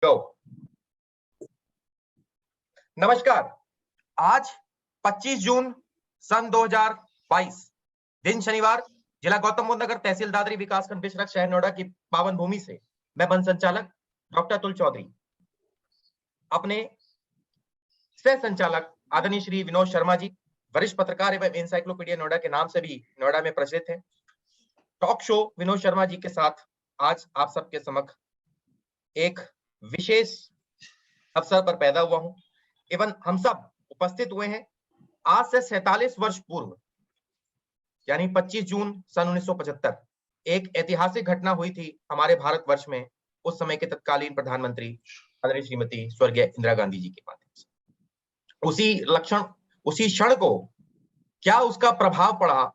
गो। नमस्कार। आज 25 जून सन 2022, दिन शनिवार, जिला गौतम बुद्ध नगर, तहसील दादरी, विकासखंड बिशरख, शहर नोएडा की पावन भूमि से मैं वन संचालक डॉक्टर अतुल चौधरी अपने सह संचालक आदरणीय श्री विनोद शर्मा जी, वरिष्ठ पत्रकार एवं एनसाइक्लोपीडिया नोएडा के नाम से भी नोएडा में प्रचलित है, टॉक शो विनोद शर्मा जी के साथ आज आप सबके समक्ष एक विशेष अवसर पर पैदा हुआ हूं एवं हम सब उपस्थित हुए हैं। आज से 47 वर्ष पूर्व यानी 25 जून सन 1975 एक ऐतिहासिक घटना हुई थी हमारे भारतवर्ष में। उस समय के तत्कालीन प्रधानमंत्री आदरणीय श्रीमती स्वर्गीय इंदिरा गांधी जी के माध्यम से उसी क्षण को क्या उसका प्रभाव पड़ा,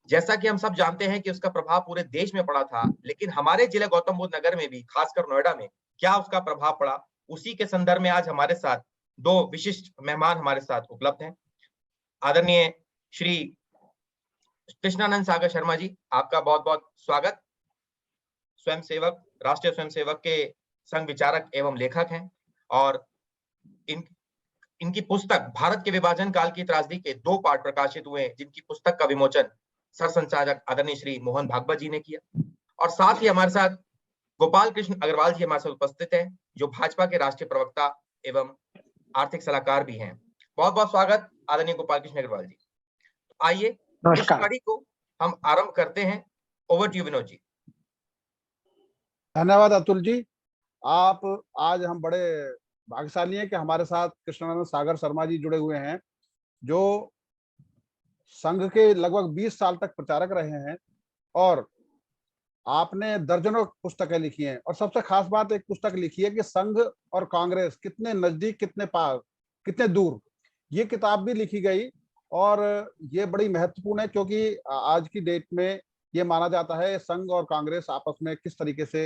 जैसा कि हम सब जानते हैं कि उसका प्रभाव पूरे देश में पड़ा था, लेकिन हमारे जिले गौतम बुद्ध नगर में भी, खासकर नोएडा में क्या उसका प्रभाव पड़ा, उसी के संदर्भ में आज हमारे साथ दो विशिष्ट मेहमान हमारे साथ उपलब्ध हैं। आदरणीय श्री कृष्णानंद सागर शर्मा जी, आपका बहुत बहुत स्वागत। स्वयंसेवक, राष्ट्रीय स्वयंसेवक के संघ विचारक एवं लेखक हैं और इनकी पुस्तक भारत के विभाजन काल की त्रासदी के 2 पार्ट प्रकाशित हुए, जिनकी पुस्तक का विमोचन सर संचालक आदरणीय श्री मोहन भागवत जी ने किया। और साथ ही हमारे साथ गोपाल कृष्ण अग्रवाल जी हमारे साथ उपस्थित हैं, जो भाजपा के राष्ट्रीय प्रवक्ता एवं आर्थिक सलाहकार भी हैं। बहुत बहुत स्वागत आदरणीय गोपाल कृष्ण अग्रवाल जी। आइए इस कड़ी को हम आरंभ करते हैं। Over to you Vinod ji. धन्यवाद अतुल जी। आप आज हम बड़े भाग्यशाली हैं कि हमारे साथ कृष्णानंद सागर शर्मा जी जुड़े हुए हैं, जो संघ के लगभग 20 साल तक प्रचारक रहे हैं और आपने दर्जनों पुस्तकें लिखी हैं। और सबसे खास बात, एक पुस्तक लिखी है कि संघ और कांग्रेस कितने नजदीक, कितने पार, कितने दूर। ये किताब भी लिखी गई और ये बड़ी महत्वपूर्ण है, क्योंकि आज की डेट में ये माना जाता है संघ और कांग्रेस आपस में किस तरीके से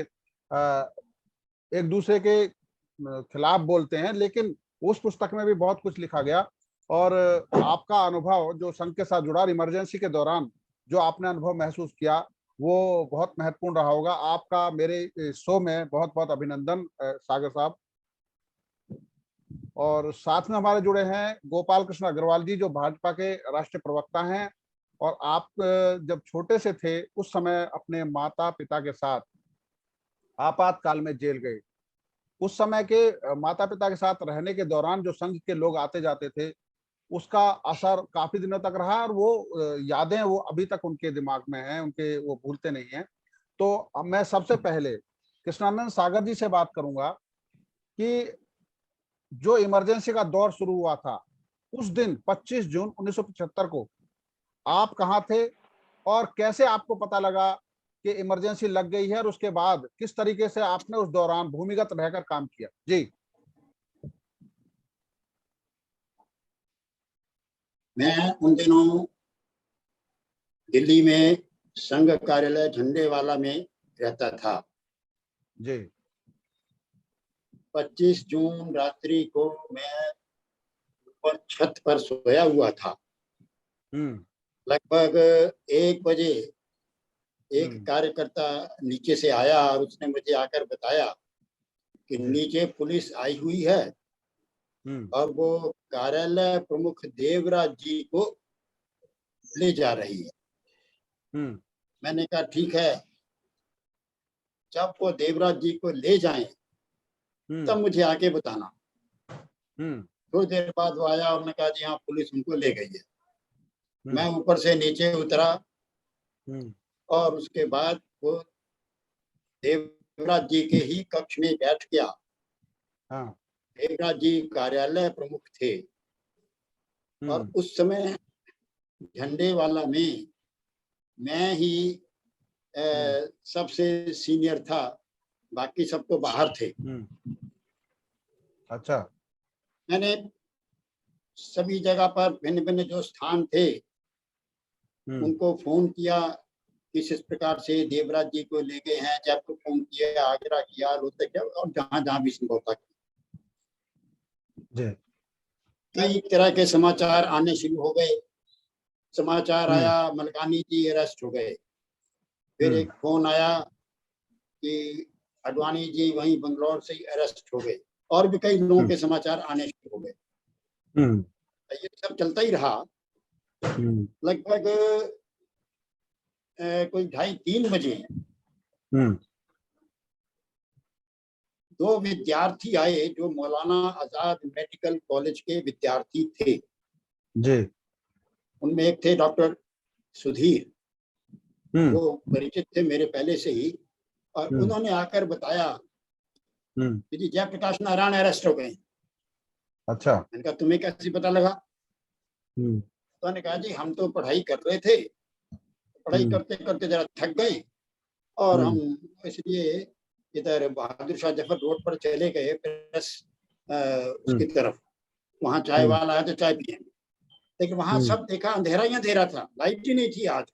एक दूसरे के खिलाफ बोलते हैं। लेकिन उस पुस्तक में भी बहुत कुछ लिखा गया और आपका अनुभव जो संघ के साथ जुड़ा और इमरजेंसी के दौरान जो आपने अनुभव महसूस किया, वो बहुत महत्वपूर्ण रहा होगा। आपका मेरे शो में बहुत बहुत अभिनंदन सागर साहब। और साथ में हमारे जुड़े हैं गोपाल कृष्ण अग्रवाल जी, जो भाजपा के राष्ट्रीय प्रवक्ता हैं। और आप जब छोटे से थे उस समय अपने माता पिता के साथ आपातकाल में जेल गए। उस समय के माता पिता के साथ रहने के दौरान जो संघ के लोग आते जाते थे, उसका असर काफी दिनों तक रहा और वो यादें वो अभी तक उनके दिमाग में हैं, उनके वो भूलते नहीं हैं। तो मैं सबसे पहले कृष्णानंद सागर जी से बात करूंगा कि जो इमरजेंसी का दौर शुरू हुआ था उस दिन 25 जून 1975 को आप कहाँ थे और कैसे आपको पता लगा कि इमरजेंसी लग गई है, और उसके बाद किस तरीके से आपने उस दौरान भूमिगत रहकर काम किया? जी। मैं उन दिनों दिल्ली में संघ कार्यालय झंडेवाला में रहता था। जी। 25 जून रात्रि को मैं ऊपर छत पर सोया हुआ था। लगभग 1 बजे एक कार्यकर्ता नीचे से आया और उसने मुझे आकर बताया कि नीचे पुलिस आई हुई है और वो कार्यालय प्रमुख देवराज जी को ले जा रही है। मैंने कहा ठीक है, जब वो देवराज जी को ले जाएं तब मुझे आके बताना। थोड़ी देर बाद वो आया और उन्होंने कहा जी हाँ, पुलिस उनको ले गई है। मैं ऊपर से नीचे उतरा और उसके बाद वो देवराज जी के ही कक्ष में बैठ गया। देवराज जी कार्यालय प्रमुख थे और उस समय झंडेवाला में मैं ही सबसे सीनियर था, बाकी सब तो बाहर थे। अच्छा। मैंने सभी जगह पर भिन्न भिन्न जो स्थान थे उनको फोन किया, किस प्रकार से देवराज जी को ले गए हैं। जब को फोन किया, आगरा किया, रोहतक किया और जहां जहां भी संभव था। कई तरह के समाचार आने शुरू हो गए। समाचार आया मलकानी जी अरेस्ट हो गए। फिर एक फोन आया कि अडवाणी जी वहीं बंगलौर से ही अरेस्ट हो गए और भी कई लोगों के समाचार आने शुरू हो गए। ये सब चलता ही रहा। लगभग कोई 2:30-3 बजे 2 विद्यार्थी आए जो मौलाना आजाद मेडिकल कॉलेज के विद्यार्थी थे जी। उनमें एक थे डॉक्टर सुधीर, वो परिचित थे मेरे पहले से ही, और उन्होंने आकर बताया कि जी जयप्रकाश नारायण अरेस्ट हो गए। अच्छा। मैंने कहा तुम्हें कैसे पता लगा? तो उन्होंने कहा जी हम तो पढ़ाई कर रहे थे, पढ़ाई करते करते जरा थक गए और हम इसलिए इधर बहादुर शाह जफर रोड पर चले गए प्रेस उसकी तरफ। वहां चाय वाला है तो चाय पिए, लेकिन वहां सब देखा अंधेरा ही अंधेरा था, लाइट ही नहीं थी आज।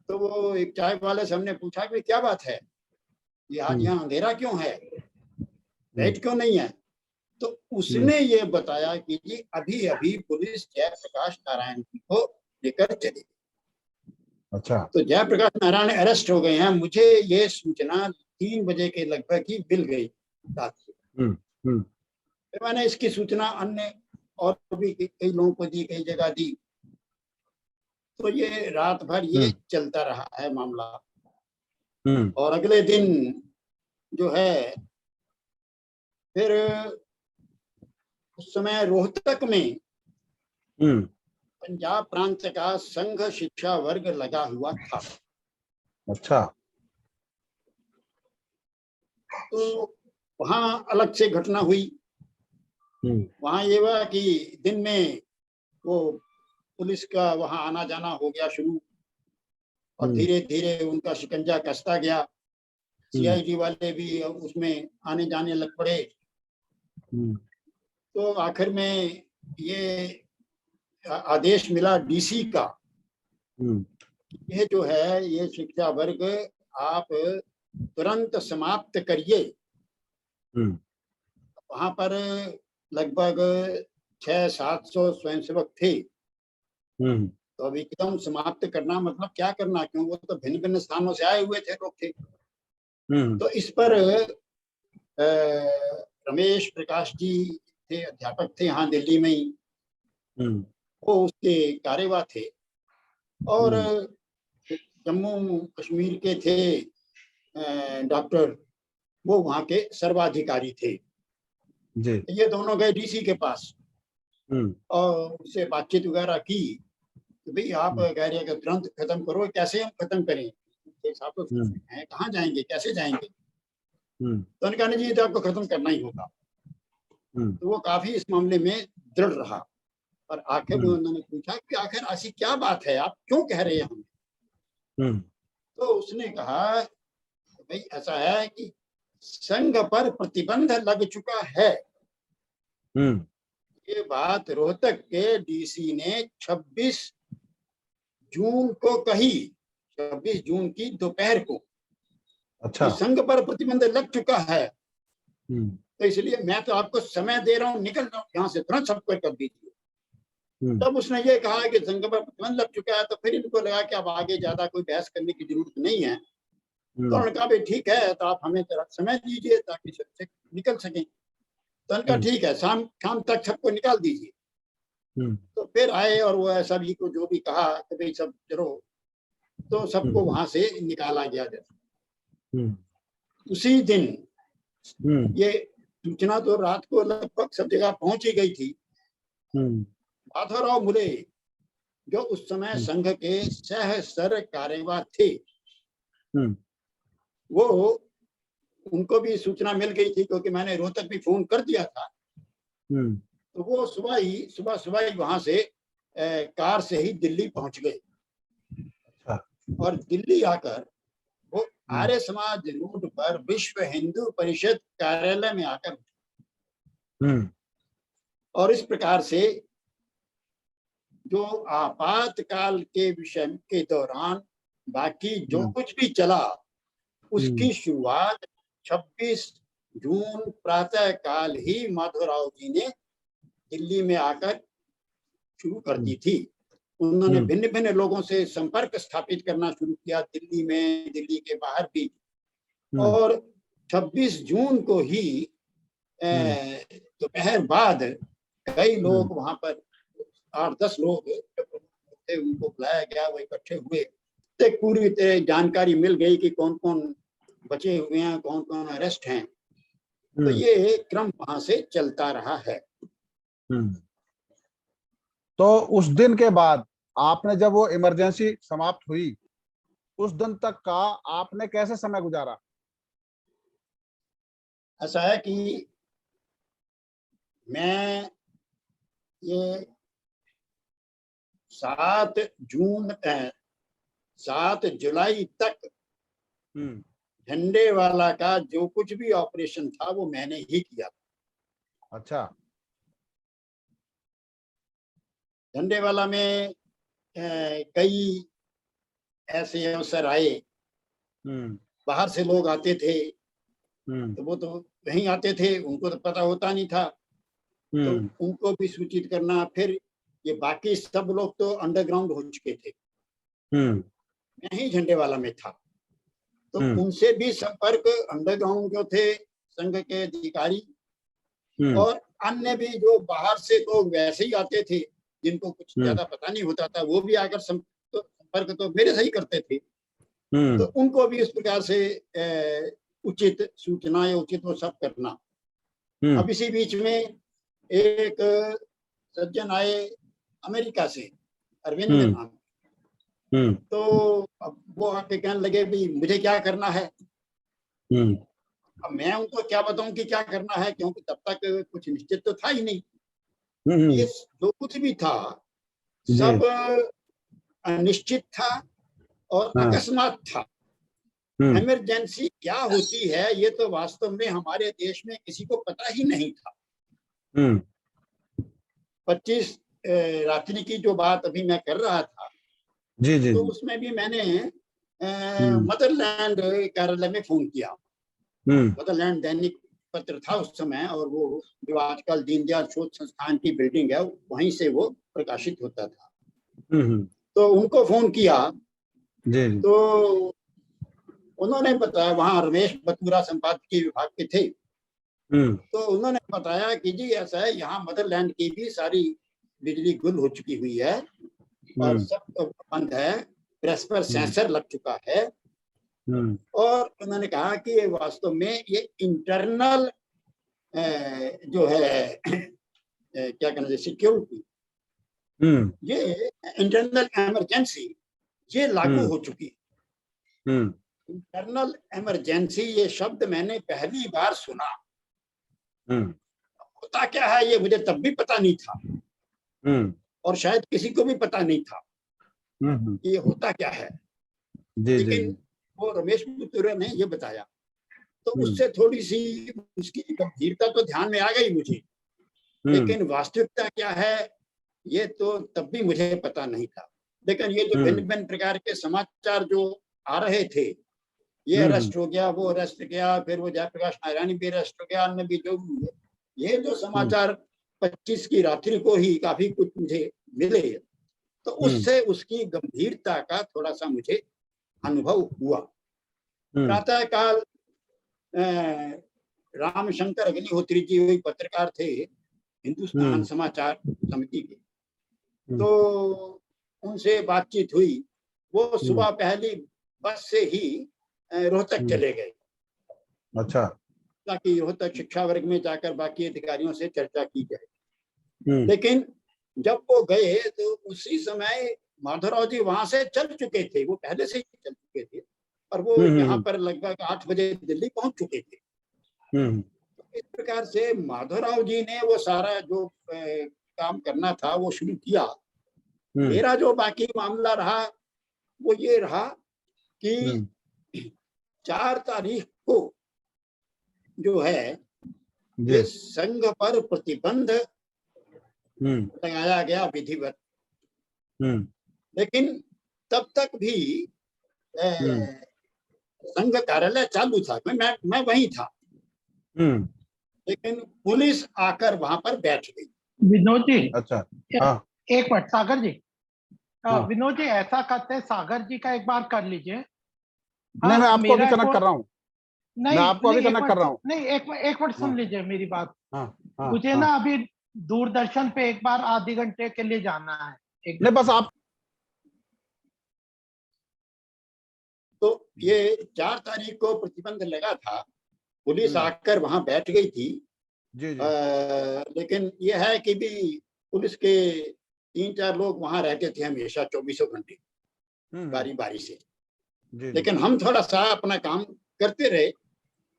तो वो एक चाय वाले से हमने पूछा कि क्या बात है, ये आज यहाँ अंधेरा क्यों है, लाइट क्यों नहीं है? तो उसने ये बताया कि जी अभी अभी पुलिस जयप्रकाश नारायण जी को लेकर चली गई। अच्छा। तो जयप्रकाश नारायण अरेस्ट हो गए हैं, मुझे ये सूचना 3 बजे के लगभग ही मिल गई रात को। फिर मैंने इसकी सूचना अन्य और भी कई लोगों को दी, कई जगह दी, तो ये रात भर ये चलता रहा है मामला। और अगले दिन जो है फिर उस समय रोहतक में पंजाब प्रांत का संघ शिक्षा वर्ग लगा हुआ था। अच्छा। तो वहां अलग से घटना हुई। वहां ये हुआ कि दिन में वो पुलिस का वहां आना जाना हो गया शुरू, और धीरे धीरे उनका शिकंजा कसता गया। सीआईडी वाले भी उसमें आने जाने लग पड़े। तो आखिर में ये आदेश मिला डीसी का, ये जो है ये शिक्षा वर्ग आप तुरंत समाप्त करिए। वहां पर लगभग 600-700 स्वयंसेवक थे। तो अब एकदम समाप्त करना मतलब क्या करना, क्यों वो तो भिन्न भिन्न स्थानों से आए हुए थे लोग थे। तो इस पर रमेश प्रकाश जी थे, अध्यापक थे यहाँ दिल्ली में ही, वो उसके कार्यवाह थे। और जम्मू कश्मीर के थे डॉक्टर, वो वहाँ के सर्वाधिकारी थे जी। ये दोनों गए डीसी के पास और उससे बातचीत वगैरह की कि भाई आप कह रहे हैं कि तुरंत खत्म करो, कैसे हम खत्म करें, कहाँ जाएंगे, कैसे जाएंगे? तो उन्होंने कहा नहीं जी तो आपको खत्म करना ही होगा। तो वो काफी इस मामले में दृढ़ रहा, और आखिर में उन्होंने पूछा कि आखिर ऐसी क्या बात है, आप क्यों कह रहे हैं हमें? तो उसने कहा भाई ऐसा है कि संघ पर प्रतिबंध लग चुका है। ये बात रोहतक के डीसी ने 26 जून को कही, 26 जून की दोपहर को। अच्छा। संघ पर प्रतिबंध लग चुका है, तो इसलिए मैं तो आपको समय दे रहा हूँ, निकल जाओ यहाँ से, तुरंत सबको कर दीजिए। तब उसने ये कहा कि संघ पर प्रतिबंध लग चुका है, तो फिर इनको लगा कि अब आगे ज्यादा कोई बहस करने की जरूरत नहीं है। तो उन्होंने कहा भाई ठीक है, तो आप हमें थोड़ा समय दीजिए ताकि सबसे निकल सकें। तो उनका ठीक है, शाम तक सबको निकाल दीजिए। तो फिर आए और वो सभी को जो भी कहा कि भाई सब चलो, तो सबको वहां से निकाला गया। उसी दिन ये सूचना तो रात को लगभग सब जगह पहुंच ही गई थी। माधवराव मुले जो उस समय संघ के सह सर कार्यवाह थे, वो उनको भी सूचना मिल गई थी क्योंकि मैंने रोहतक भी फोन कर दिया था। तो वो सुबह ही वहां से कार से ही दिल्ली पहुंच गए। और दिल्ली आकर वो आर्य समाज रोड पर विश्व हिंदू परिषद कार्यालय में आकर, और इस प्रकार से जो आपातकाल के विषय के दौरान बाकी जो कुछ भी चला, उसकी शुरुआत 26 जून प्रातः काल ही माधवराव जी ने दिल्ली में आकर शुरू कर दी थी। उन्होंने भिन्न भिन्न लोगों से संपर्क स्थापित करना शुरू किया, दिल्ली में, दिल्ली के बाहर भी। और 26 जून को ही दोपहर बाद कई लोग वहां पर 8-10 लोग थे, उनको बुलाया गया, वो इकट्ठे हुए, तो पूरी तरह जानकारी मिल गई कि कौन कौन बचे हुए हैं, कौन कौन अरेस्ट हैं। तो ये क्रम वहां से चलता रहा है। तो उस दिन के बाद आपने जब वो इमरजेंसी समाप्त हुई, उस दिन तक का आपने कैसे समय गुजारा? ऐसा है कि मैं ये 7 जुलाई तक झंडे वाला का जो कुछ भी ऑपरेशन था वो मैंने ही किया। अच्छा। झंडे वाला में कई ऐसे अवसर आए, बाहर से लोग आते थे, तो वो तो वहीं आते थे, उनको तो पता होता नहीं था, तो उनको भी सूचित करना। फिर ये बाकी सब लोग तो अंडरग्राउंड हो चुके थे, मैं ही झंडे वाला में था, तो उनसे भी संपर्क अंडरग्राउंड जो थे संघ के अधिकारी और अन्य भी जो बाहर से लोग वैसे ही आते थे, जिनको कुछ ज्यादा पता नहीं होता था, वो भी आकर संपर्क तो मेरे से ही करते थे, तो उनको भी इस प्रकार से उचित सूचना या उचित वो सब करना। अब इसी बीच में एक सज्जन आए अमेरिका से, अरविंद नाम, तो अब वो आके कहने लगे भी मुझे क्या करना है। अब मैं उनको क्या बताऊं कि क्या करना है, क्योंकि तब तक कुछ निश्चित तो था ही नहीं। ये जो कुछ भी था सब अनिश्चित था और अकस्मात था। इमरजेंसी क्या होती है ये तो वास्तव में हमारे देश में किसी को पता ही नहीं था। 25 रात्रि की जो बात अभी मैं कर रहा था, तो उसमें भी मैंने मदरलैंड कार्यालय में फोन किया। मदरलैंड दैनिक पत्र था उस समय, और वो जो आजकल दीनदयाल शोध संस्थान की बिल्डिंग है वहीं से वो प्रकाशित होता था। तो उनको फोन किया, तो उन्होंने बताया, वहां रमेश बतूरा संपादकीय विभाग के थे, तो उन्होंने बताया कि जी ऐसा है, यहाँ मदरलैंड की भी सारी बिजली गुल हो चुकी हुई है और सब बंद है, प्रेस पर सेंसर लग चुका है। और उन्होंने कहा कि ये वास्तव में ये इंटरनल जो है क्या कहना चाहिए, सिक्योरिटी, ये इंटरनल इमरजेंसी ये लागू हो चुकी है। इंटरनल इमरजेंसी ये शब्द मैंने पहली बार सुना। होता क्या है ये मुझे तब भी पता नहीं था, और शायद किसी को भी पता नहीं था कि ये होता क्या है। लेकिन वो रमेश बतूरा ने ये बताया, तो उससे थोड़ी सी उसकी गंभीरता तो ध्यान में आ गई मुझे, लेकिन वास्तविकता क्या है ये तो तब भी मुझे पता नहीं था। लेकिन ये जो भिन्न भिन्न प्रकार के समाचार जो आ रहे थे, ये अरेस्ट हो गया, वो अरेस्ट गया, फिर वो जयप्रकाश नारायणी भी अरेस्ट हो गया, अन्य भी जो भी हुए, ये जो समाचार 25 की रात्रि को ही काफी कुछ मुझे मिले, तो उससे उसकी गंभीरता का थोड़ा सा मुझे अनुभव हुआ। प्रातः काल रामशंकर अग्निहोत्री जी वही पत्रकार थे हिंदुस्तान समाचार समिति के, तो उनसे बातचीत हुई। वो सुबह पहली बस से ही रोहतक चले गए, अच्छा, ताकि रोहतक शिक्षा वर्ग में जाकर बाकी अधिकारियों से चर्चा की जाए। लेकिन जब वो गए तो उसी समय माधवराव जी वहां से चल चुके थे, वो पहले से ही चल चुके थे, और वो यहाँ पर लगभग 8 बजे दिल्ली पहुंच चुके थे। तो इस प्रकार से माधवराव जी ने वो सारा जो काम करना था वो शुरू किया। मेरा जो बाकी मामला रहा वो ये रहा कि 4 तारीख को जो है ये संघ पर प्रतिबंध लगाया गया विधिवत, लेकिन तब तक भी संघ कार्यालय चालू था, मैं वहीं था, लेकिन पुलिस आकर वहां पर बैठ गई। विनोद जी, अच्छा, एक मिनट सागर जी, विनोद जी ऐसा करते हैं, सागर जी का एक बार कर लीजिए। नहीं, मैं आपको भी कनेक्ट कर रहा हूँ। नहीं मैं आपको अभी नहीं, एक कनेक्ट कर रहा हूँ। नहीं, एक मिनट सुन हाँ लीजिए मेरी बात। हाँ हाँ मुझे हाँ। ना अभी दूरदर्शन पे एक बार आधे घंटे के लिए जाना है, एक नहीं बस आप, तो ये 4 तारीख को प्रतिबंध लगा था, पुलिस हम्म, आकर वहां बैठ गई थी। जी जी। लेकिन ये है कि भी पुलिस के 3-4 लोग वहां रहते थे हमेशा 24 घंटे हम्म, बारी बारी से। जी जी। लेकिन हम थोड़ा सा अपना काम करते रहे,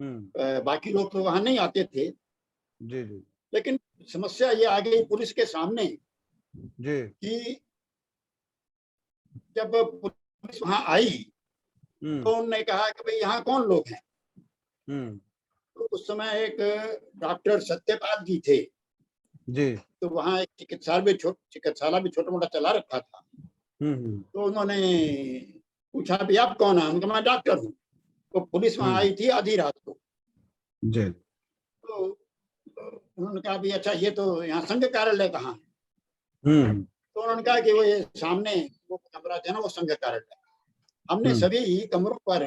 हम्म, बाकी लोग तो वहां नहीं आते थे। जी जी लेकिन समस्या ये आ गई पुलिस के सामने जी। कि जब पुलिस वहां आई हम्म, तो उन्होंने कहा कि भाई यहाँ कौन लोग हैं। हम्म, तो उस समय एक डॉक्टर सत्यपाल जी थे, जी। तो वहाँ एक चिकित्सालय भी छोटा मोटा चला रखा था। हम्म, तो उन्होंने पूछा भी आप कौन है, उनका मैं डॉक्टर हूँ। तो पुलिस वहां हम्म, आई थी आधी रात को। जी। तो उन्होंने कहा भी अच्छा ये तो यहाँ संघ कार्यालय कहाँ है। हम्म, तो उन्होंने कहा कि वो ये सामने वो कमरा था ना, वो संघ कार्यालय। हमने हम्म, सभी कमरों पर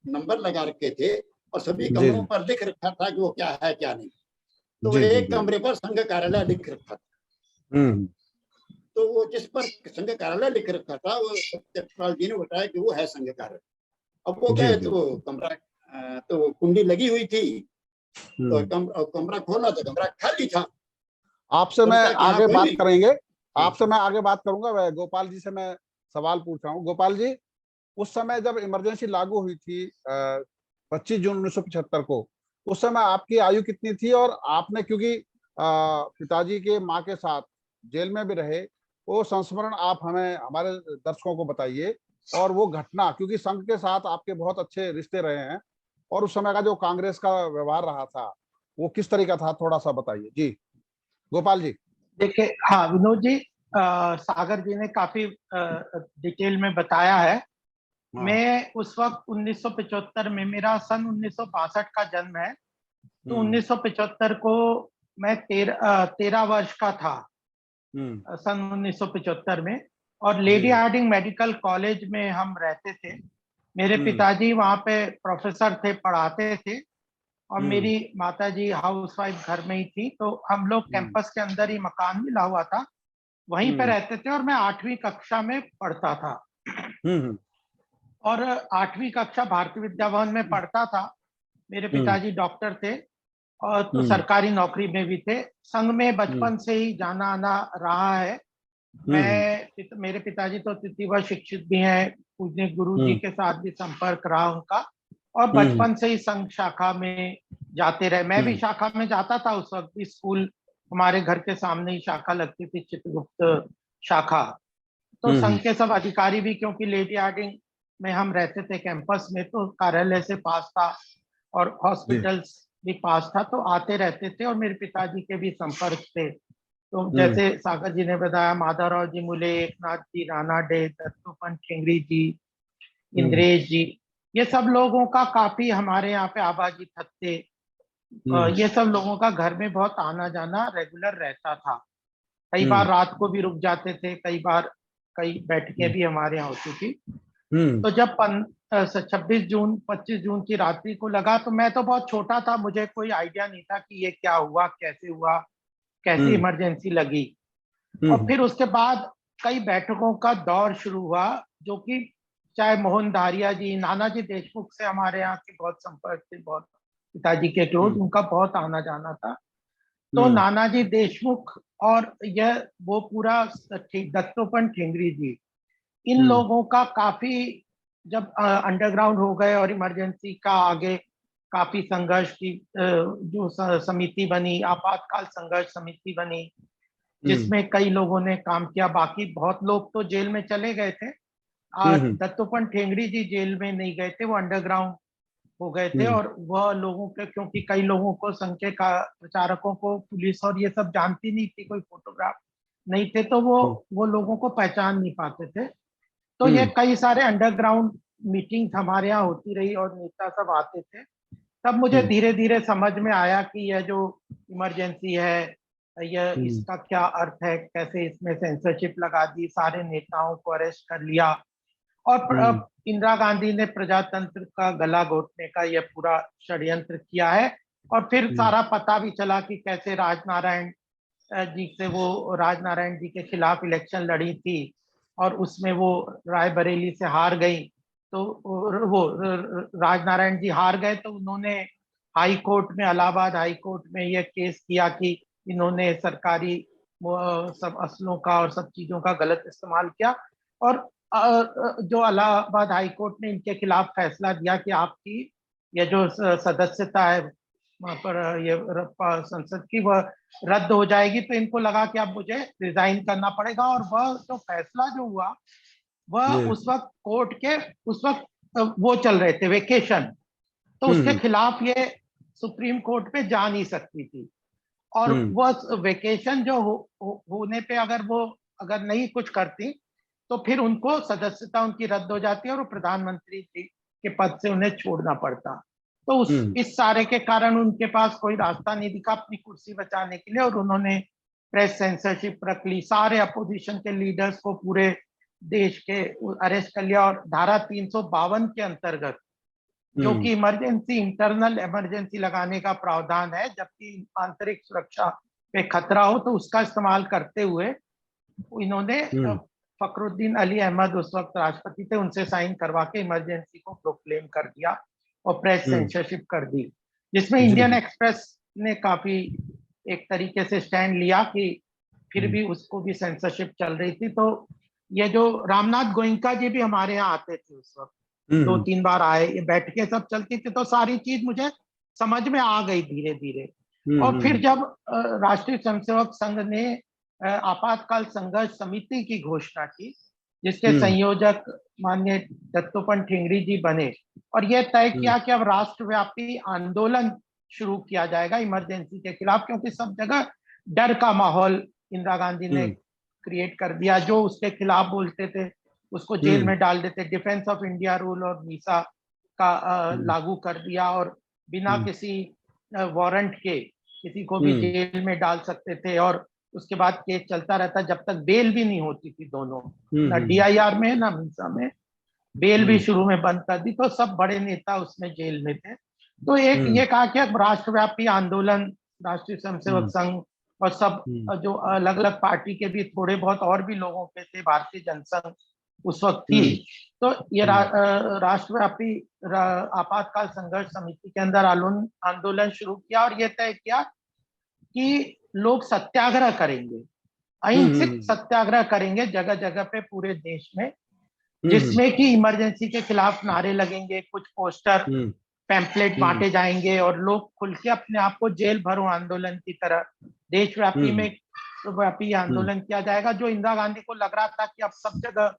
नंबर लगा रखे थे और सभी जी कमरों पर लिख रखा था कि वो क्या है क्या नहीं। तो जी जी एक जी। कमरे पर संघ कार्यालय लिख रखा था। हम्म, तो वो जिस पर संघ कार्यालय लिख रखा था, वो सत्यपाल जी ने बताया कि वो है संघ कार्यालय। अब वो जी गए जी। तो कमरा, तो कुंडी लगी हुई थी। तो हम्म, कमरा खोला तो कमरा खाली था। आपसे तो मैं उन्होंने कहा कि यहाँ आगे कोई बात नहीं। करेंगे। हाँ आपसे मैं आगे बात करूंगा। मैं गोपाल जी से मैं सवाल पूछ रहा हूँ। गोपाल जी, उस समय जब इमरजेंसी लागू हुई थी 25 जून 1975 को, उस समय आपकी आयु कितनी थी? और आपने, क्योंकि पिताजी के माँ के साथ जेल में भी रहे, वो संस्मरण आप हमें, हमारे दर्शकों को बताइए। और वो घटना, क्योंकि संघ के साथ आपके बहुत अच्छे रिश्ते रहे हैं, और उस समय का जो कांग्रेस का व्यवहार रहा था वो किस तरीका था, थोड़ा सा बताइए जी, गोपाल जी। देखिए, हाँ विनोद जी, सागर जी ने काफी डिटेल में बताया है। हाँ। मैं उस वक्त 1975 में, मेरा सन 1962 का जन्म है, तो हम्म 1975 को मैं 13 वर्ष का था, हम्म सन 1975 में। और जी लेडी जी। हार्डिंग मेडिकल कॉलेज में हम रहते थे। मेरे हम्म पिताजी वहाँ पे प्रोफेसर थे, पढ़ाते थे, और हम्म मेरी माताजी हाउसवाइफ घर में ही थी। तो हम लोग हम्म कैंपस के अंदर ही मकान मिला हुआ था, वहीं पे हम्म रहते थे, और मैं 8वीं कक्षा में पढ़ता था। हम्म और 8वीं कक्षा भारतीय विद्या भवन में पढ़ता था। मेरे हम्म पिताजी डॉक्टर थे, और तो हम्म सरकारी नौकरी में भी थे। संघ में हम्म बचपन से ही जाना आना रहा है। हम्म मेरे पिताजी तो तृतीय शिक्षित भी हैं, पूजनीय गुरु जी हम्म के साथ भी संपर्क रहा उनका, और हम्म बचपन से ही संघ शाखा में जाते रहे। मैं भी हम्म शाखा में जाता था, उस वक्त भी स्कूल, हमारे घर के सामने ही शाखा लगती थी, चित्रगुप्त शाखा। तो हम्म संघ के सब अधिकारी भी, क्योंकि लेडी हार्डिंग में हम रहते थे कैंपस में, तो कार्यालय से पास था और जी। हॉस्पिटल्स भी पास था, तो आते रहते थे, और मेरे पिताजी के भी संपर्क थे। तो हम्म जैसे सागर जी ने बताया, माधवराव जी मुले, एकनाथ जी रानाडे, दत्तोपंत ठेंगड़ी जी, हम्म इंद्रेश जी, ये सब लोगों का काफी हमारे यहाँ पे आबाजी थत्ते, हम्म ये सब लोगों का घर में बहुत आना जाना रेगुलर रहता था। कई बार हम्म रात को भी रुक जाते थे, कई बैठकें भी हमारे यहाँ होती थी। हम्म तो जब 26 जून 25 जून की रात्रि को लगा, तो मैं तो बहुत छोटा था, मुझे कोई आइडिया नहीं था कि ये क्या हुआ, कैसे हुआ, कैसी हम्म इमरजेंसी लगी। और हम्म फिर उसके बाद कई बैठकों का दौर शुरू हुआ, जो कि चाहे मोहन धारिया जी, नानाजी देशमुख से हमारे यहाँ के बहुत संपर्क थे, बहुत पिताजी के क्लोज, हम्म उनका बहुत आना जाना था। तो हम्म नानाजी देशमुख और यह वो पूरा दत्तोपंत ठेंगड़ी जी, इन हम्म लोगों का काफी, जब अंडरग्राउंड हो गए और इमरजेंसी का आगे काफी संघर्ष की जो समिति बनी, आपातकाल संघर्ष समिति बनी, हम्म जिसमें कई लोगों ने काम किया। बाकी बहुत लोग तो जेल में चले गए थे। हम्म दत्तोपंत ठेंगड़ी जी जेल में नहीं गए थे, वो अंडरग्राउंड हो गए थे। और वह लोगों के, क्योंकि कई लोगों को, संघ के का प्रचारकों को पुलिस और ये सब जानती नहीं थी, कोई फोटोग्राफ नहीं थे, तो वो लोगों को पहचान नहीं पाते थे। तो ये हम्म कई सारे अंडरग्राउंड मीटिंग्स हमारे यहाँ होती रही, और नेता सब आते थे। तब मुझे हम्म धीरे धीरे समझ में आया कि यह जो इमरजेंसी है, यह हम्म इसका क्या अर्थ है, कैसे इसमें सेंसरशिप लगा दी, सारे नेताओं को अरेस्ट कर लिया। और इंदिरा गांधी ने प्रजातंत्र का गला घोटने का यह पूरा षड्यंत्र किया है। और फिर सारा पता भी चला कि कैसे राजनारायण जी के खिलाफ इलेक्शन लड़ी थी और उसमें वो रायबरेली से हार गई। तो वो राजनारायण जी हार गए तो उन्होंने हाई कोर्ट में, इलाहाबाद हाई कोर्ट में यह केस किया कि इन्होंने सरकारी सब असलों का और सब चीजों का गलत इस्तेमाल किया। और जो इलाहाबाद हाई कोर्ट ने इनके खिलाफ फैसला दिया कि आपकी ये जो सदस्यता है वहां पर ये संसद की, वह रद्द हो जाएगी। तो इनको लगा कि अब मुझे रिजाइन करना पड़ेगा। और वह जो फैसला जो हुआ वह उस वक्त कोर्ट के, उस वक्त वो चल रहे थे वेकेशन, तो उसके खिलाफ ये सुप्रीम कोर्ट पे जा नहीं सकती थी। और वह वेकेशन जो होने पे अगर नहीं कुछ करती तो फिर उनको सदस्यता उनकी रद्द हो जाती है और वो प्रधानमंत्री जी के पद से उन्हें छोड़ना पड़ता। तो इस सारे के कारण उनके पास कोई रास्ता नहीं दिखा अपनी कुर्सी बचाने के लिए, और उन्होंने प्रेस सेंसरशिप रख ली, सारे अपोजिशन के लीडर्स को पूरे देश के अरेस्ट कर लिया। और धारा 352 के अंतर्गत, जो कि इमरजेंसी, इंटरनल इमरजेंसी लगाने का प्रावधान है, जबकि आंतरिक सुरक्षा पे खतरा हो, तो उसका इस्तेमाल करते हुए इन्होंने फखरुद्दीन अली अहमद उस वक्त राष्ट्रपति थे, उनसे साइन करवा के इमरजेंसी को प्रोक्लेम कर दिया और प्रेस सेंसरशिप कर दी, जिसमें इंडियन एक्सप्रेस ने काफी एक तरीके से स्टैंड लिया कि फिर भी उसको भी सेंसरशिप चल रही थी। तो ये जो रामनाथ गोयनका जी भी हमारे यहाँ आते थे उस वक्त, 2-3 बार आए, ये बैठकें सब चलती थी, तो सारी चीज मुझे समझ में आ गई धीरे धीरे। और फिर जब राष्ट्रीय स्वयंसेवक संघ ने आपातकाल संघर्ष समिति की घोषणा की, जिसके संयोजक माननीय दत्तोपंत ठेंगड़ी जी बने, और यह तय किया कि अब राष्ट्रव्यापी आंदोलन शुरू किया जाएगा इमरजेंसी के खिलाफ, क्योंकि सब जगह डर का माहौल इंदिरा गांधी ने क्रिएट कर दिया। जो उसके खिलाफ बोलते थे उसको जेल में डाल देते। डिफेंस ऑफ इंडिया रूल और मीसा का लागू कर दिया, और बिना किसी वारंट के किसी को भी जेल में डाल सकते थे, और उसके बाद केस चलता रहता जब तक बेल भी नहीं होती थी दोनों, ना DIR में ना मीसा में। बेल भी शुरू में बंद कर दी, तो सब बड़े नेता उसमें जेल में थे। तो एक ये कहा कि अब राष्ट्रव्यापी आंदोलन, राष्ट्रीय स्वयंसेवक संघ और सब जो अलग अलग पार्टी के भी थोड़े बहुत और भी लोगों के थे, भारतीय जनसंघ उस वक्त थी, तो ये राष्ट्रव्यापी आपातकाल संघर्ष समिति के अंदर आंदोलन शुरू किया। और ये तय किया कि लोग सत्याग्रह करेंगे, अहिंसक सत्याग्रह करेंगे जगह जगह पे पूरे देश में, जिसमें कि इमरजेंसी के खिलाफ नारे लगेंगे, कुछ पोस्टर पैम्पलेट बांटे जाएंगे, और लोग खुल के अपने आप को जेल भरो आंदोलन की तरह देशव्यापी में व्यापी आंदोलन किया जाएगा। जो इंदिरा गांधी को लग रहा था कि अब सब जगह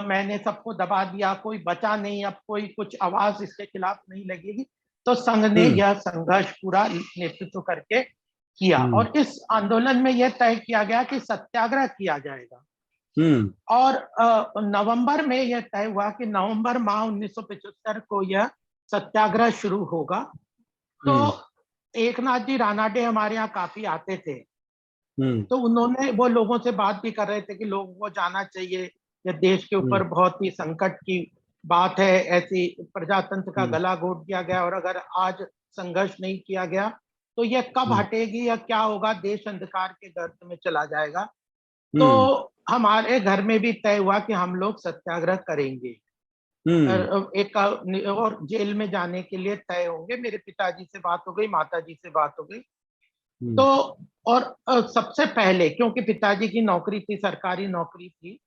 मैंने सबको दबा दिया, कोई बचा नहीं, अब कोई कुछ आवाज इसके खिलाफ नहीं लगेगी, तो संघ ने यह संघर्ष पूरा नेतृत्व करके किया। और इस आंदोलन में यह तय किया गया कि सत्याग्रह किया जाएगा। और नवंबर में यह तय हुआ कि नवंबर माह 1975 को यह सत्याग्रह शुरू होगा। तो एकनाथ जी रानाडे हमारे यहाँ काफी आते थे, तो उन्होंने, वो लोगों से बात भी कर रहे थे कि लोगों को जाना चाहिए, यह देश के ऊपर बहुत ही संकट की बात है, ऐसी प्रजातंत्र का गला घोट दिया गया, और अगर आज संघर्ष नहीं किया गया तो यह कब हटेगी या क्या होगा, देश अंधकार के गर्त में चला जाएगा। तो हमारे घर में भी तय हुआ कि हम लोग सत्याग्रह करेंगे, एक और जेल में जाने के लिए तय होंगे। मेरे पिताजी से बात हो गई, माताजी से बात हो गई। तो और सबसे पहले, क्योंकि पिताजी की नौकरी थी, सरकारी नौकरी थी,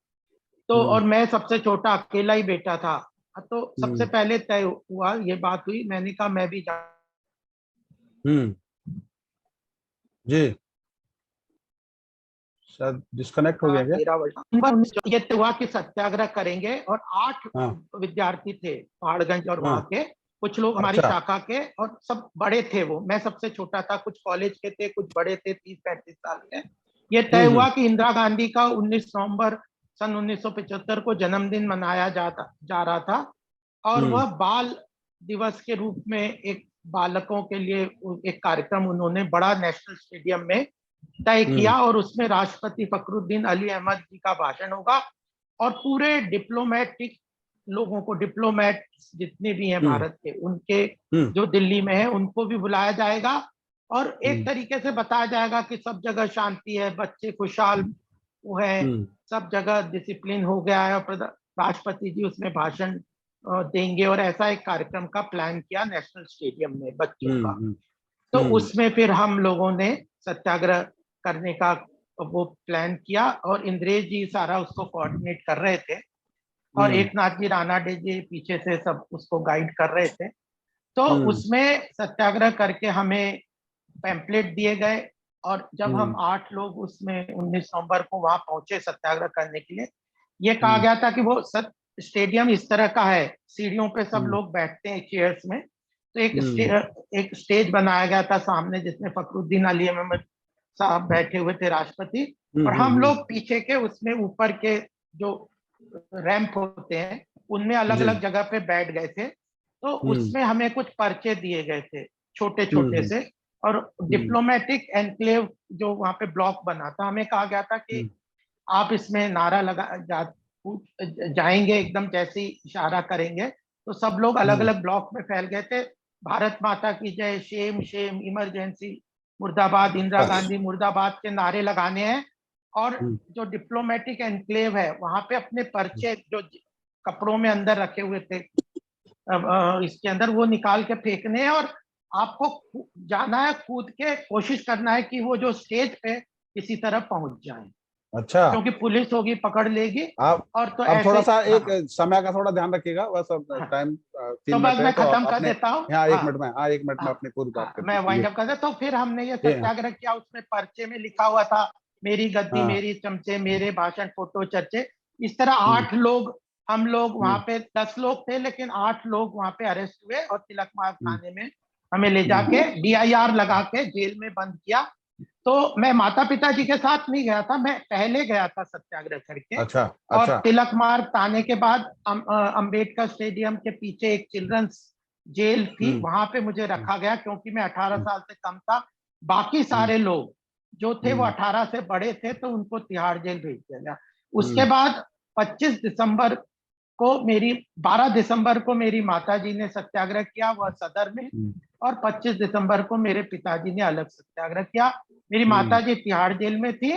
तो और मैं सबसे छोटा अकेला ही बेटा था, तो सबसे पहले तय हुआ, ये बात हुई, मैंने कहा मैं भी जी शायद डिस्कनेक्ट हो गया क्या? ये हुआ कि सत्याग्रह करेंगे, और 8 विद्यार्थी थे पहाड़गंज और वहां के, कुछ लोग हमारी शाखा के, और सब बड़े थे। वो, मैं सबसे छोटा था, कुछ कॉलेज के थे, कुछ बड़े थे 30-35 साल के। ये तय हुआ कि इंदिरा गांधी का 19 नवंबर सन 1975 को जन्मदिन मनाया जा रहा था, और वह बाल दिवस के रूप में एक बालकों के लिए एक कार्यक्रम उन्होंने बड़ा नेशनल स्टेडियम में तय किया, और उसमें राष्ट्रपति फखरुद्दीन अली अहमद जी का भाषण होगा, और पूरे डिप्लोमेटिक लोगों को, डिप्लोमेट जितने भी हैं भारत के, उनके जो दिल्ली में है उनको भी बुलाया जाएगा और एक तरीके से बताया जाएगा कि सब जगह शांति है, बच्चे खुशहाल वो है, सब जगह डिसिप्लिन हो गया है और राष्ट्रपति जी उसमें भाषण देंगे और ऐसा एक कार्यक्रम का प्लान किया नेशनल स्टेडियम में बच्चों का। तो उसमें फिर हम लोगों ने सत्याग्रह करने का वो प्लान किया और इंद्रेश जी सारा उसको कोऑर्डिनेट कर रहे थे और एकनाथ जी रानाडे जी पीछे से सब उसको गाइड कर रहे थे। तो उसमें सत्याग्रह करके हमें पैम्पलेट दिए गए और जब हम 8 लोग उसमें 19 नवंबर को वहां पहुंचे सत्याग्रह करने के लिए, ये कहा गया था कि वो स्टेडियम इस तरह का है, सीढ़ियों पे सब लोग बैठते हैं चेयर्स में, तो एक स्टेज बनाया गया था सामने जिसमें फखरुद्दीन अली अहमद साहब बैठे हुए थे राष्ट्रपति, और हम लोग पीछे के उसमें ऊपर के जो रैंप होते हैं उनमें अलग अलग जगह पे बैठ गए थे। तो उसमें हमें कुछ पर्चे दिए गए थे छोटे छोटे से, और डिप्लोमेटिक एनक्लेव जो वहां पे ब्लॉक बना था, हमें कहा गया था कि आप इसमें नारा जाएंगे एकदम जैसे ही इशारा करेंगे तो सब लोग अलग अलग ब्लॉक में फैल गए थे। भारत माता की जय, शेम शेम, इमरजेंसी, मुर्दाबाद, इंदिरा गांधी मुर्दाबाद के नारे लगाने हैं और जो डिप्लोमेटिक एनक्लेव है वहां पे अपने पर्चे जो कपड़ों में अंदर रखे हुए थे इसके अंदर वो निकाल के फेंकने हैं और आपको जाना है, कूद के कोशिश करना है कि वो जो स्टेज पे किसी तरह पहुंच जाए। अच्छा, क्योंकि पुलिस होगी पकड़ लेगी। आप और तो अब थोड़ा सा एक हाँ, समय का थोड़ा ध्यान रखिएगा, बस अब टाइम 3 तो मिनट बस है मैं तो खत्म कर अपने देता हूँ। यहाँ 1 मिनट में, हाँ 1 मिनट में अपनी पूरी बात कर मैं वाइंड अप कर देता। तो फिर हमने ये सत्याग्रह किया, उसमें पर्चे में लिखा हुआ था मेरी गद्दी मेरी चमचे, मेरे भाषण फोटो चर्चे। इस तरह 8 लोग, हम लोग वहां पे 10 लोग थे लेकिन 8 लोग वहां पे अरेस्ट हुए और तिलक मार्ग थाने में हमें ले जाके DIR लगा के जेल में बंद किया। तो मैं माता पिता जी के साथ नहीं गया था, मैं पहले गया था सत्याग्रह करके। अच्छा, और अच्छा। तिलक मार्ग थाने के बाद अंबेडकर स्टेडियम के पीछे एक चिल्ड्रंस जेल थी, वहां पे मुझे रखा गया क्योंकि मैं 18 साल से कम था। बाकी सारे लोग जो थे वो 18 से बड़े थे तो उनको तिहाड़ जेल भेज दिया गया। उसके बाद 25 दिसंबर को 12 दिसंबर को मेरी माताजी ने सत्याग्रह किया वह सदर में, और 25 दिसंबर को मेरे पिताजी ने अलग सत्याग्रह किया। मेरी माताजी तिहाड़ जेल में थी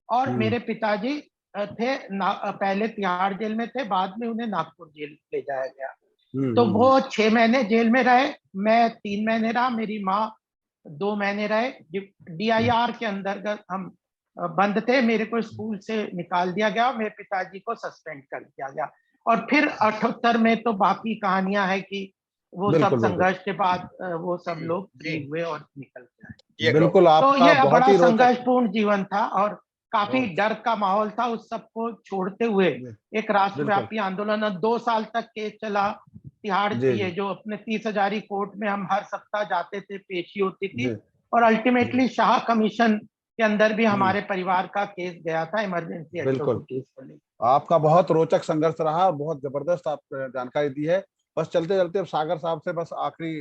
और मेरे पिताजी थे पहले तिहाड़ जेल में थे, बाद में उन्हें नागपुर जेल ले जाया गया। तो वो 6 महीने जेल में रहे, मैं 3 महीने रहा, मेरी माँ 2 महीने रहे। DIR के अंतर्गत हम बंद थे, मेरे को स्कूल से निकाल दिया गया, मेरे पिताजी को सस्पेंड कर दिया गया। और फिर 78 में तो बाकी कहानियां है कि वो सब संघर्ष के बाद वो सब लोग फ्री हुए और निकल गए। बिल्कुल, तो आपका ये बहुत बड़ा ही रोचक संघर्षपूर्ण जीवन था और काफी डर का माहौल था। उस सबको छोड़ते हुए एक राष्ट्रव्यापी आंदोलन 2 साल तक केस चला। तिहाड़ ये जो अपने 30 हजारी कोर्ट में हम हर सप्ताह जाते थे, पेशी होती थी और अल्टीमेटली शाह कमीशन के अंदर भी हमारे परिवार का केस गया था, इमरजेंसी बिल्कुल। केस को लेकर। आपका बहुत रोचक संघर्ष रहा, बहुत जबरदस्त आप जानकारी दी है। बस चलते चलते अब सागर साहब से बस आखिरी,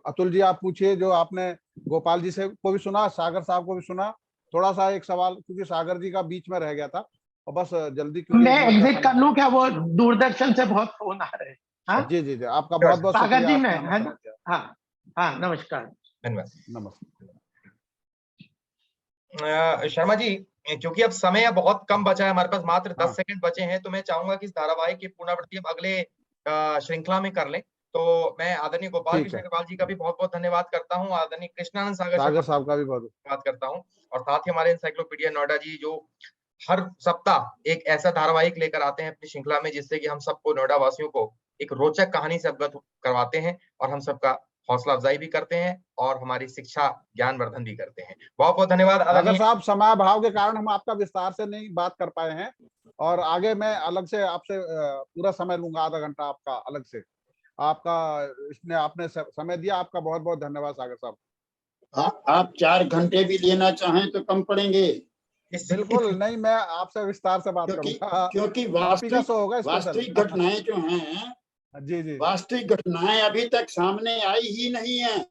अतुल जी आप पूछिए, जो आपने गोपाल जी से को भी सुना, सागर साहब को भी सुना, थोड़ा सा एक सवाल, क्योंकि सागर जी का बीच में रह गया था और बस जल्दी, क्योंकि मैं एग्जिट कर लूं क्या? वो दूरदर्शन से बहुत फोन आ रहे हैं। हाँ जी जी जी, आपका बहुत बहुत सागर जी, शुक्रिया, मैं आपने है हमें ना? समय दिया। हाँ हाँ, नमस्कार। नमस्कार। शर्मा जी, क्योंकि अब समय बहुत कम बचा है, हमारे पास मात्र 10 सेकंड बचे हैं, तो मैं चाहूंगा कि इस धारावाहिक की पुनरावृत्ति हम अगले श्रृंखला में कर लें। तो मैं आदरणीय गोपाल कृष्ण अग्रवाल जी का भी बहुत बहुत धन्यवाद करता हूँ, आदरणीय कृष्णानंद सागर साहब का भी बहुत धन्यवाद करता हूँ, और साथ ही हमारे एनसाइक्लोपीडिया नोएडा जी जो हर सप्ताह एक ऐसा धारावाहिक लेकर आते हैं अपनी श्रृंखला में, जिससे कि हम सबको, नोएडा वासियों को एक रोचक कहानी से अवगत करवाते हैं और हम सबका हौसला अफजाई भी करते हैं और हमारी शिक्षा ज्ञानवर्धन भी करते हैं। बहुत बहुत धन्यवाद अगर साहब, समय अभाव के कारण हम आपका विस्तार से नहीं बात कर पाए हैं, और आगे मैं अलग से आपसे पूरा समय लूंगा, आधा घंटा आपका अलग से। आपका इसने आपने समय दिया, आपका बहुत बहुत धन्यवाद सागर साहब। आप 4 घंटे भी लेना चाहें तो कम पड़ेंगे। बिल्कुल नहीं, मैं आपसे विस्तार से बात करूंगा, क्योंकि वास्तविक घटनाएं जो हैं, जी जी, वास्तविक घटनाएं अभी तक सामने आई ही नहीं है।